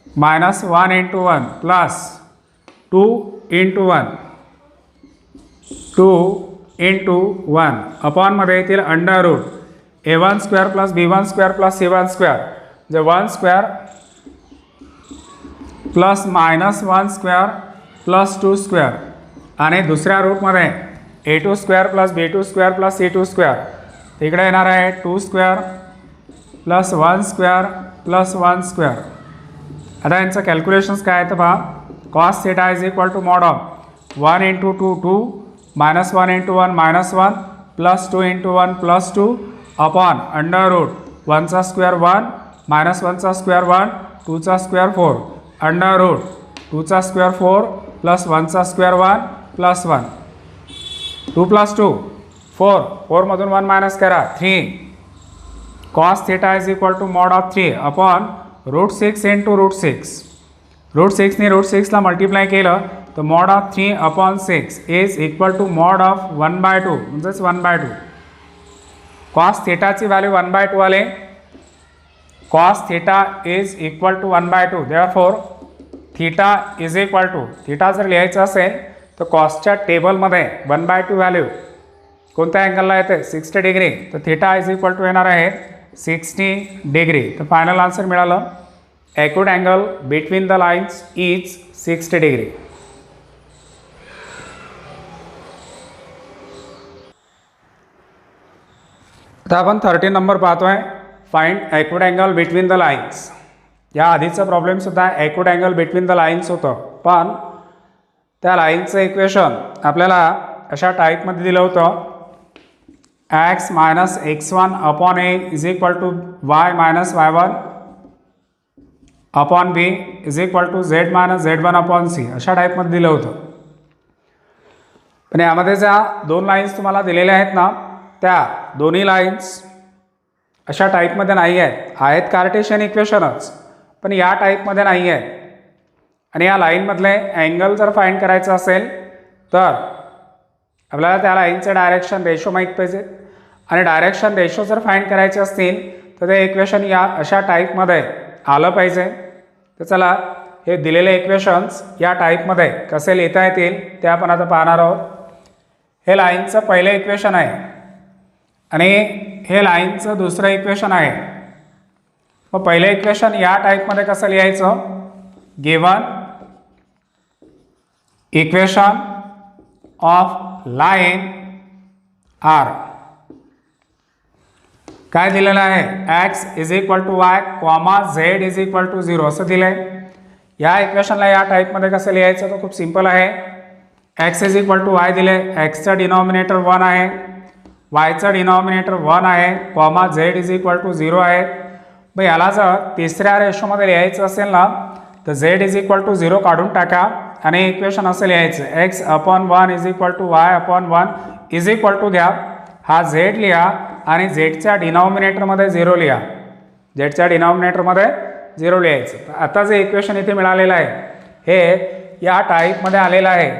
minus 1 into 1 plus 2 into 1 2 × 1 अपॉनमध्ये येतील under route a1² + b1² + c1² जे 1² प्लस -1² प्लस 2² आणि दुसऱ्या रूटमध्ये a2² + b2² + c2². तिकडे येणार आहे 2² + 1² + 1². आता यांचं कॅल्क्युलेशन्स काय आहे तर पहा. cos θ = mod of 1 × 2 2 -1 × 1 -1 + 2 × 1 +2 upon under root 1² 1 -1² 1 2² 4 under root 2² 4 + 1² 1 +1 2 + 2 4 4 मधून 1 मायनस करा 3 cos θ = mod of 3 अपॉन √6 × √6 √6 ने √6ला मल्टिप्लाय केलं तर mod of 3 upon 6 is equal to mod of 1/2 म्हणजेच 1/2. cos θ ची व्हॅल्यू 1/2 आले. cos θ is equal to 1/2. Therefore θ is equal to θ जर लिहायचं असेल तर कॉसच्या टेबलमध्ये 1/2 व्हॅल्यू कोणत्या अँगलला येते 60 डिग्री तर θ इज इक्वल टू येणार आहे 60 डिग्री. तर फायनल आन्सर मिळालं acute angle between the lines is 60 degree. आता आपण 13 नंबर पाहतोय. Find acute angle between the lines. या आधीचा प्रॉब्लेम सुद्धा acute angle between the lines होतं, पण त्या लाईनचं इक्वेशन आपल्याला अशा टाईपमध्ये दिलं होतं x - x1 upon a is equal to y - y1 upon b is equal to z - z1 upon c अशा टाईपमध्ये दिलं होतं. पण यामध्ये ज्या दोन लाईन्स तुम्हाला दिलेल्या आहेत ना त्या दोन्ही लाईन्स अशा टाईपमध्ये नाही आहेत कार्टेशियन इक्वेशनच, पण या टाईपमध्ये नाही आहेत. आणि या लाईनमधले अँगल जर फाइंड करायचं असेल तर आपल्याला त्या लाईनचे डायरेक्शन रेशो माहीत पाहिजे आणि डायरेक्शन रेशो जर फाइंड करायचे असतील तर ते इक्वेशन या अशा टाईपमध्ये आलं पाहिजे. तर चला हे दिलेले इक्वेशन्स या टाईपमध्ये कसे लिहिता येतील ते आपण आता पाहणार आहोत. हे लाईनचं पहिलं इक्वेशन आहे आणि हे लाईनचं दुसरं इक्वेशन आहे. मग पहिलं इक्वेशन या टाईपमध्ये कसं लिहायचं. Given equation of line are काय दिलेलं आहे x is equal to y, z is equal to 0 असं दिलं आहे. या इक्वेशनला या टाईपमध्ये कसं लिहायचं तर खूप सिंपल आहे. x is equal to y दिले, xचं डिनॉमिनेटर 1 आहे, yचं डिनॉमिनेटर 1 आहे, z इज इक्वल टू 0 आहे. मग याला जर तिसऱ्या रेशोमध्ये लिहायचं असेल ना तर z इज इक्वल टू 0 काढून टाका आणि इक्वेशन असं लिहायचं x/1 is equal to y/1 is equal to घ्या, हा z लिहा आणि झेडच्या डिनॉमिनेटरमध्ये 0 लिहा, झेडच्या डिनॉमिनेटरमध्ये 0 लिहायचं. आता जे इक्वेशन इथे मिळालेलं आहे हे या टाईपमध्ये आलेलं आहे.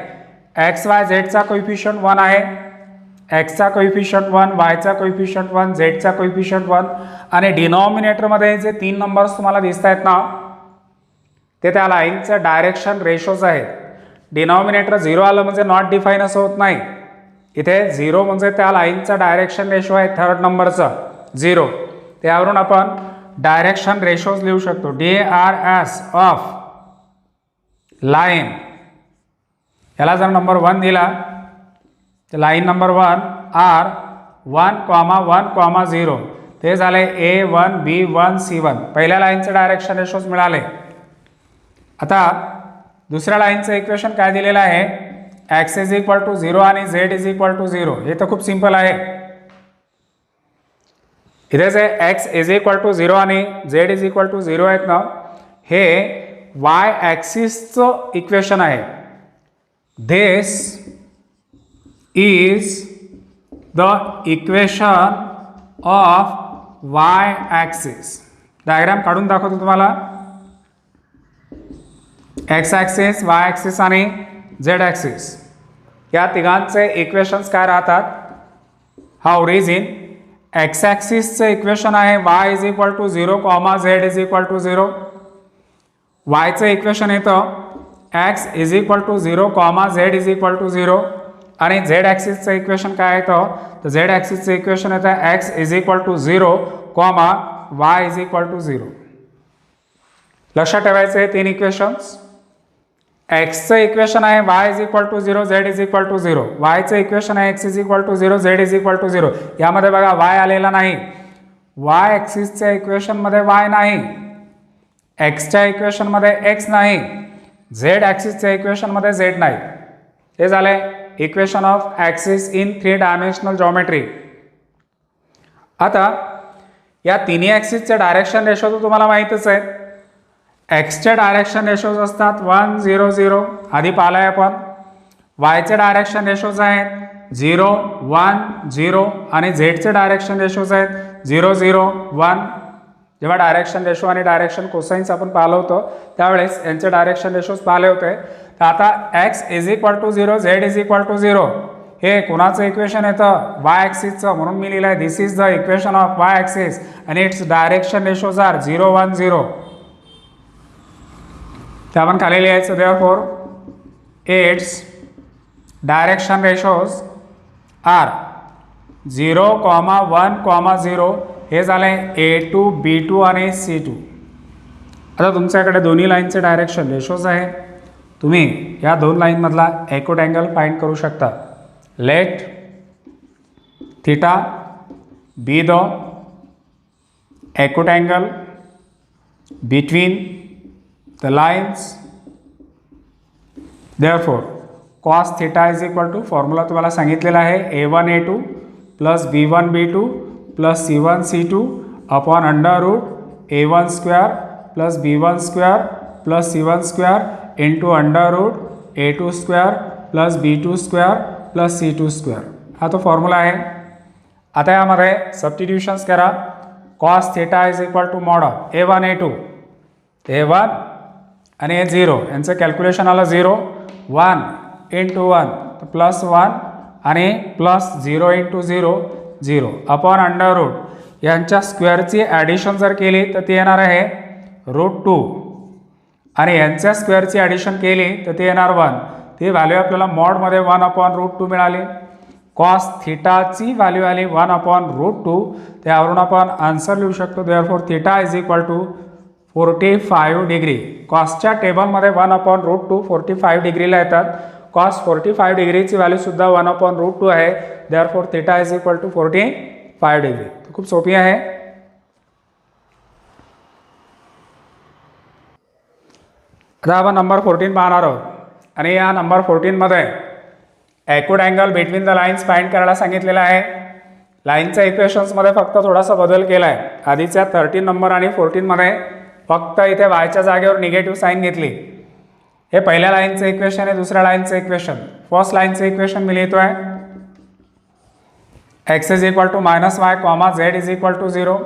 एक्स वाय झेडचा कोइफिशियंट 1 आहे, एक्सचा कोइफिशियंट 1, वायचा कोइफिशियंट 1, झेडचा कोइफिशियंट 1 आणि डिनॉमिनेटरमध्ये जे 3 नंबर्स तुम्हाला दिसत आहेत ना ते त्या लाईनचं डायरेक्शन रेशोज आहेत. डिनॉमिनेटर 0 आलं म्हणजे नॉट डिफाईन असं होत नाही. इथे 0 म्हणजे त्या लाईनचा डायरेक्शन रेशो आहे थर्ड नंबरचं 0. त्यावरून आपण डायरेक्शन रेशोज लिहू शकतो. DRS ऑफ लाईन याला जर नंबर 1 दिला तर लाईन नंबर 1 R1,1,0 ते झाले A1 B1 C1. पहिल्या लाईनचे डायरेक्शन रेशोज मिळाले. आता दुसऱ्या लाईनचं इक्वेशन काय दिलेलं आहे x इज इक्वल टू 0 आणि z इज इक्वल टू 0. हे तर खूप सिंपल आहे. इथे जे x इज इक्वल टू 0 आणि z इज इक्वल टू 0 आहेत ना हे y ॲक्सिसचं इक्वेशन आहे. This is the equation of y axis. Diagram काढून दाखवतो तुम्हाला. x ॲक्सिस, y ॲक्सिस आणि z ॲक्सिस या तिघांचे इक्वेशन्स काय राहतात. हा ओरिजिन x ॲक्सिसचं इक्वेशन आहे y is equal to 0, z is equal to 0. yचं इक्वेशन येतं x is equal to 0, z is equal to 0. आणि झेड ॲक्सिसचं इक्वेशन काय येतं, तर झेड ॲक्सिसचं इक्वेशन येतं x is equal to 0, y is equal to 0. लक्षात ठेवायचं आहे 3 इक्वेशन्स. एक्सचं इक्वेशन आहे y is equal to 0, z is equal to 0. वायचं इक्वेशन आहे x is equal to 0, z is equal to 0. यामध्ये बघा वाय आलेला नाही. वाय ॲक्सिसच्या इक्वेशनमध्ये वाय नाही, एक्सच्या इक्वेशनमध्ये एक्स नाही, झेड ॲक्सिसच्या इक्वेशनमध्ये झेड नाही. हे झाले equation of axis in 3 dimensional geometry. आता या तिन्ही ॲक्सिसचे डायरेक्शन रेशो तर तुम्हाला माहीतच आहे. एक्सचे डायरेक्शन रेशोज असतात 1 0 0, आधी पाहिलाय आपण. वायचे डायरेक्शन रेशोज आहेत 0 1 0 आणि झेडचे डायरेक्शन रेशोज आहेत 0 0 1. जेव्हा डायरेक्शन रेशो आणि डायरेक्शन कोसाइन्स आपण पाहिलं होतं त्यावेळेस यांचे डायरेक्शन रेशोज पाहिले होते. तर आता x is equal to 0, z is equal to 0 हे कोणाचं इक्वेशन येतं, वाय ॲक्सिसचं. म्हणून मी लिहिलं आहे this is the equation of y axis आणि इट्स डायरेक्शन रेशोज आर 0 1 0. ते आपण खाली लिहायचं. Therefore its direction ratios are 0, 1, 0. हे झाले A2, B2 आणि C2. आता तुमच्याकडे दोन्ही लाईनचे डायरेक्शन रेशोज आहे. तुम्ही या दोन लाईनमधला ॲक्यूट अँगल फाइंड करू शकता. Let theta be the acute angle between the lines. Therefore cos theta is equal to formula तुम्हाला सांगितलेला आहे a1 a2 plus b1 b2 plus c1 c2 upon under root a1 square plus b1 square plus c1 square into under root a2 square plus b2 square plus c2 square. हा तो formula आहे. आता यामध्ये substitutions करा. cos theta is equal to mod of a1 a2 a1 आणि हे 0 यांचं calculation आलं 0 1 इंटू 1 तर प्लस 1 आणि plus 0 into 0 0 upon under root यांच्या स्क्वेअरची ॲडिशन जर केली तर ती येणार आहे √2 आणि यांच्या स्क्वेअरची ॲडिशन केली तर ती येणार 1. ती व्हॅल्यू आपल्याला मॉडमध्ये 1 अपॉन √2 मिळाली. कॉस थिटाची व्हॅल्यू आली 1 अपॉन √2. त्यावरून आपण आन्सर लिहू शकतो. Therefore theta is equal to 45 degree. कॉसच्या टेबलमध्ये 1 अपॉन √2 45 डिग्रीला येतात. कॉस 45 डिग्रीची व्हॅल्यूसुद्धा 1 अपॉन √2 आहे. Therefore theta is equal to 45 degree. खूप सोपी आहे. आता आपण नंबर 14 पाहणार आहोत आणि या नंबर 14मध्ये acute angle between the lines find करायला सांगितलेला आहे. लाईनच्या इक्वेशन्समध्ये फक्त थोडासा बदल केला आहे. आधीच्या 13 नंबर आणि 14मध्ये फक्त इथे वायच्या जागेवर निगेटिव्ह साईन घेतली. हे पहिल्या लाईनचं इक्वेशन आहे, दुसऱ्या लाईनचं इक्वेशन. फर्स्ट लाईनचं इक्वेशन मी लिहितो आहे x is equal to -y, z is equal to 0.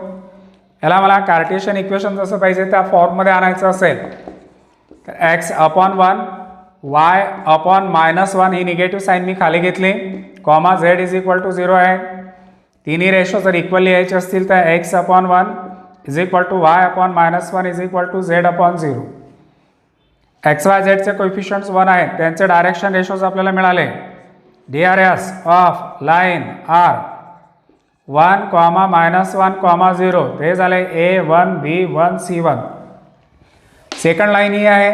याला मला कार्टेशियन इक्वेशन जसं पाहिजे त्या फॉर्ममध्ये आणायचं असेल तर एक्स अपॉन 1 वाय अपॉन -1 ही निगेटिव्ह साईन मी खाली घेतली, झेड इज इक्वल टू 0 आहे. तिन्ही रेशो जर इक्वल लिहायचे असतील तर x upon 1 is equal to y upon -1 is equal to z upon 0. X y झेडचे कोएफिशियंट्स 1 आहेत. त्यांचे डायरेक्शन रेशोज आपल्याला मिळाले. DRS ऑफ लाईन आर 1, -1, 0 हे झाले A1 B1 C1. Second line ही आहे,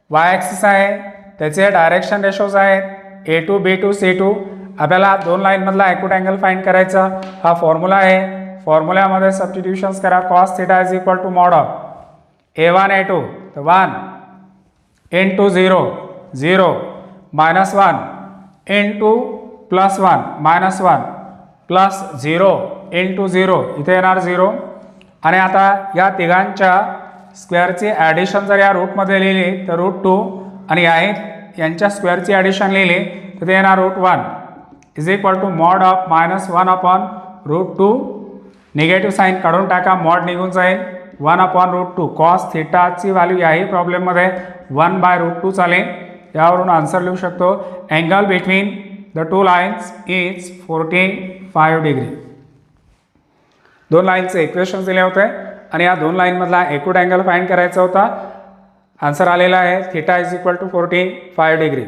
वाय ॲक्सिस आहे, त्याचे डायरेक्शन रेशोज आहेत A2 B2 C2. आपल्याला दोन लाईनमधला ॲक्यूट अँगल फाइंड करायचा. हा फॉर्म्युला आहे. फॉर्म्युल्यामध्ये सबस्टिट्यूशन्स करा. cos theta is equal to mod of A1 A2 तर 1 इंटू 0 0 -1 इंटू +1 -1 प्लस 0 इंटू 0 इथे येणार 0. आणि आता या तिघांच्या स्क्वेअरची ॲडिशन जर या रूटमध्ये लिहिली तर √2 आणि यांच्या स्क्वेअरची ॲडिशन लिहिली तर ते येणार √1 is equal to mod of -1 upon √2. Negative sign काढून टाका, मॉड निघून जाईल. 1 अपॉन √2. कॉस थिटाची व्हॅल्यू याही प्रॉब्लेममध्ये 1/√2 चालेल. यावरून आन्सर लिहू शकतो. Angle between the two lines is 45 degree. दोन लाईनचे इक्वेशन्स दिले होते आणि या दोन लाईनमधला ॲक्यूट अँगल फाइंड करायचा होता. आन्सर आलेला आहे theta is equal to 45 degree.